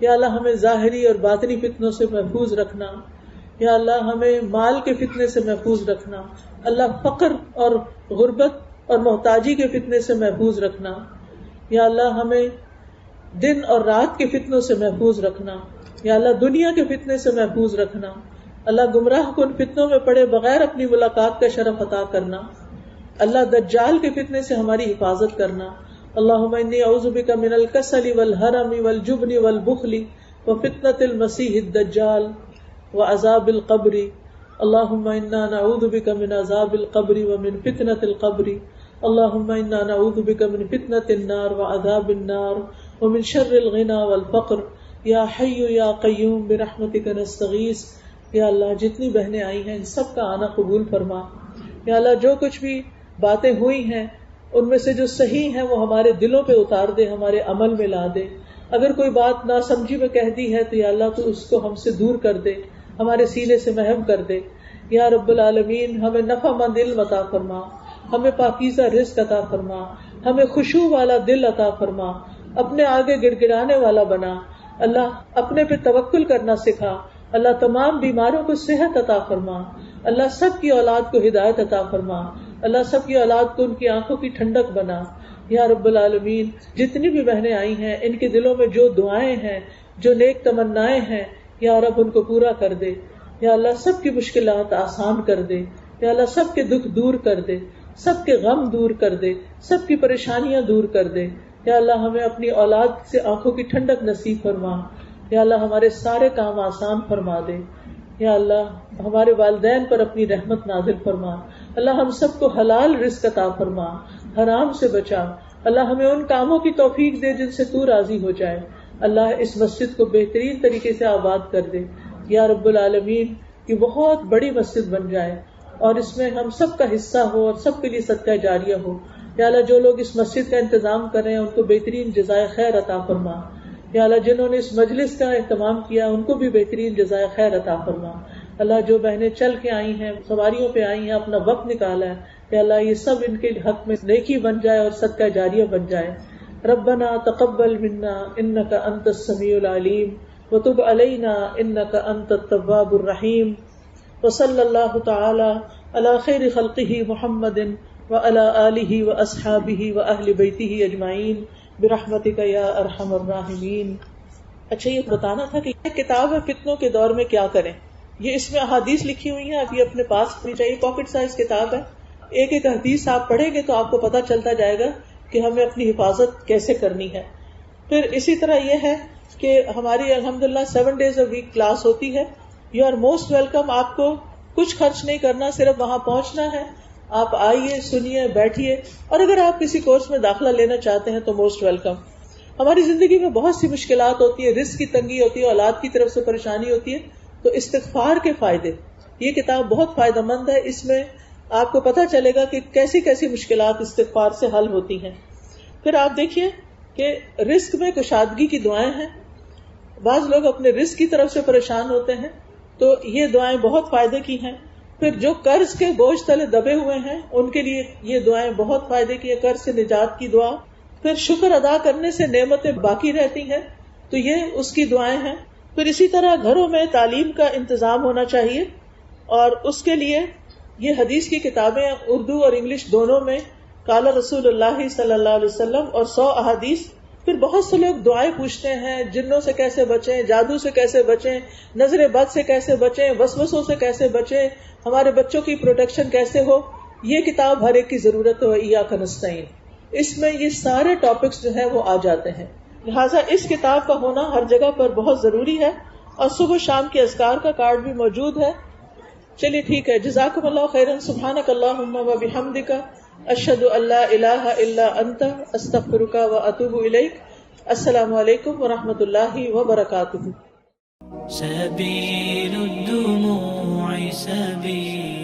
[SPEAKER 2] یا اللہ، ہمیں ظاہری اور باطنی فتنوں سے محفوظ رکھنا۔ یا اللہ، ہمیں مال کے فتنے سے محفوظ رکھنا۔ اللہ، فقر اور غربت اور محتاجی کے فتنے سے محفوظ رکھنا۔ یا اللہ، ہمیں دن اور رات کے فتنوں سے محفوظ رکھنا۔ یا اللہ، دنیا کے فتنے سے محفوظ رکھنا۔ اللہ، گمراہ کن فتنوں میں پڑے بغیر اپنی ملاقات کا شرف عطا کرنا۔ اللہ، دجال کے فتنے سے ہماری حفاظت کرنا۔ اللہم انی اعوذ بک من الکسل والحرم والجبن والبخل وفتنة المسیح الدجال وعذاب القبر۔ اللہم انا نعوذ بک من عذاب القبر ومن فتنة القبر۔ اللہم انا نعوذ بک من فتنة النار وعذاب النار ومن شر الغنى والفقر۔ یا حی یا قیوم برحمتک نستغیث۔ یا اللہ، جتنی بہنیں آئی ہیں ان سب کا آنا قبول فرما۔ یا اللہ، جو کچھ بھی باتیں ہوئی ہیں ان میں سے جو صحیح ہیں وہ ہمارے دلوں پہ اتار دے، ہمارے عمل میں لا دے۔ اگر کوئی بات ناسمجھی میں کہہ دی ہے تو یا اللہ تو اس کو ہم سے دور کر دے، ہمارے سینے سے محو کر دے۔ یا رب العالمین، ہمیں نفع مند علم عطا فرما، ہمیں پاکیزہ رزق عطا فرما، ہمیں خشوع والا دل عطا فرما، اپنے آگے گڑ گڑانے والا بنا۔ اللہ، اپنے پہ توکل کرنا سکھا۔ اللہ، تمام بیماروں کو صحت عطا فرما۔ اللہ، سب کی اولاد کو ہدایت عطا فرما۔ اللہ، سب کی اولاد کو ان کی آنکھوں کی ٹھنڈک بنا۔ یا رب العالمین، جتنی بھی بہنیں آئی ہیں ان کے دلوں میں جو دعائیں ہیں، جو نیک تمنائیں ہیں، یا رب ان کو پورا کر دے۔ یا اللہ، سب کی مشکلات آسان کر دے۔ یا اللہ، سب کے دکھ دور کر دے، سب کے غم دور کر دے، سب کی پریشانیاں دور کر دے۔ یا اللہ، ہمیں اپنی اولاد سے آنکھوں کی ٹھنڈک نصیب فرما۔ یا اللہ، ہمارے سارے کام آسان فرما دے۔ یا اللہ ہمارے والدین پر اپنی رحمت نازل فرما. اللہ ہم سب کو حلال رزق عطا فرما، حرام سے بچا. اللہ ہمیں ان کاموں کی توفیق دے جن سے تو راضی ہو جائے. اللہ اس مسجد کو بہترین طریقے سے آباد کر دے یا رب العالمین، کہ بہت بڑی مسجد بن جائے اور اس میں ہم سب کا حصہ ہو اور سب کے لیے صدقہ جاریہ ہو. یا اللہ جو لوگ اس مسجد کا انتظام کر رہے ہیں ان کو بہترین جزائے خیر عطا فرما. یا اللہ جنہوں نے اس مجلس کا اہتمام کیا ان کو بھی بہترین جزائے خیر عطا فرما. اللہ جو بہنیں چل کے آئی ہیں، سواریوں پہ آئی ہیں، اپنا وقت نکالا ہے، یا اللہ یہ سب ان کے حق میں نیکی بن جائے اور صدقہ جاریہ بن جائے. ربنا تقبل منا انك انت السميع العليم وتب علينا انك انت التواب الرحيم. وصلى الله تعالى على خير خلقه محمد وعلى آله واصحابه واهل بيته اجمعين برحمتك يا ارحم الراحمین. اچھا یہ بتانا تھا کہ یہ کتاب ہے فتنوں کے دور میں کیا کریں. یہ اس میں احادیث لکھی ہوئی ہیں، اب یہ اپنے پاس ہونی چاہیے. پاکٹ سائز کتاب ہے، ایک ایک حدیث آپ پڑھیں گے تو آپ کو پتہ چلتا جائے گا کہ ہمیں اپنی حفاظت کیسے کرنی ہے. پھر اسی طرح یہ ہے کہ ہماری الحمدللہ 7 days a week کلاس ہوتی ہے. You are most welcome. آپ کو کچھ خرچ نہیں کرنا، صرف وہاں پہنچنا ہے. آپ آئیے، سنیے، بیٹھیے. اور اگر آپ کسی کورس میں داخلہ لینا چاہتے ہیں تو موسٹ ویلکم. ہماری زندگی میں بہت سی مشکلات ہوتی ہے، رزق کی تنگی ہوتی ہے، اولاد کی طرف سے پریشانی ہوتی ہے، تو استغفار کے فائدے، یہ کتاب بہت فائدہ مند ہے. اس میں آپ کو پتہ چلے گا کہ کیسی کیسی مشکلات استغفار سے حل ہوتی ہیں. پھر آپ دیکھیے کہ رزق میں کشادگی کی دعائیں ہیں. بعض لوگ اپنے رزق کی طرف سے پریشان ہوتے ہیں تو یہ دعائیں بہت فائدے کی ہیں. پھر جو قرض کے بوجھ تلے دبے ہوئے ہیں ان کے لیے یہ دعائیں بہت فائدے کی ہیں. قرض سے نجات کی دعا. پھر شکر ادا کرنے سے نعمتیں باقی رہتی ہیں تو یہ اس کی دعائیں ہیں. پھر اسی طرح گھروں میں تعلیم کا انتظام ہونا چاہیے اور اس کے لیے یہ حدیث کی کتابیں اردو اور انگلش دونوں میں، قال رسول اللہ صلی اللہ علیہ وسلم اور 100 احادیث. پھر بہت سے لوگ دعائیں پوچھتے ہیں، جنوں سے کیسے بچیں، جادو سے کیسے بچیں، نظر بد سے کیسے بچیں، وسوسوں سے کیسے بچیں، ہمارے بچوں کی پروٹیکشن کیسے ہو. یہ کتاب ہر ایک کی ضرورت ہے. ایاک نستعین، اس میں یہ سارے ٹاپکس جو ہیں وہ آ جاتے ہیں. لہٰذا اس کتاب کا ہونا ہر جگہ پر بہت ضروری ہے. اور صبح شام کے اذکار کا کارڈ بھی موجود ہے. چلیے ٹھیک ہے، جزاکم اللہ خیرا. سبحانک اللہم و بحمدک، اشہد ان لا الہ الا انت، استغفرک و اتوب الیک. السلام علیکم ورحمۃ اللہ وبرکاتہ.
[SPEAKER 1] سبيل الدموع سبيل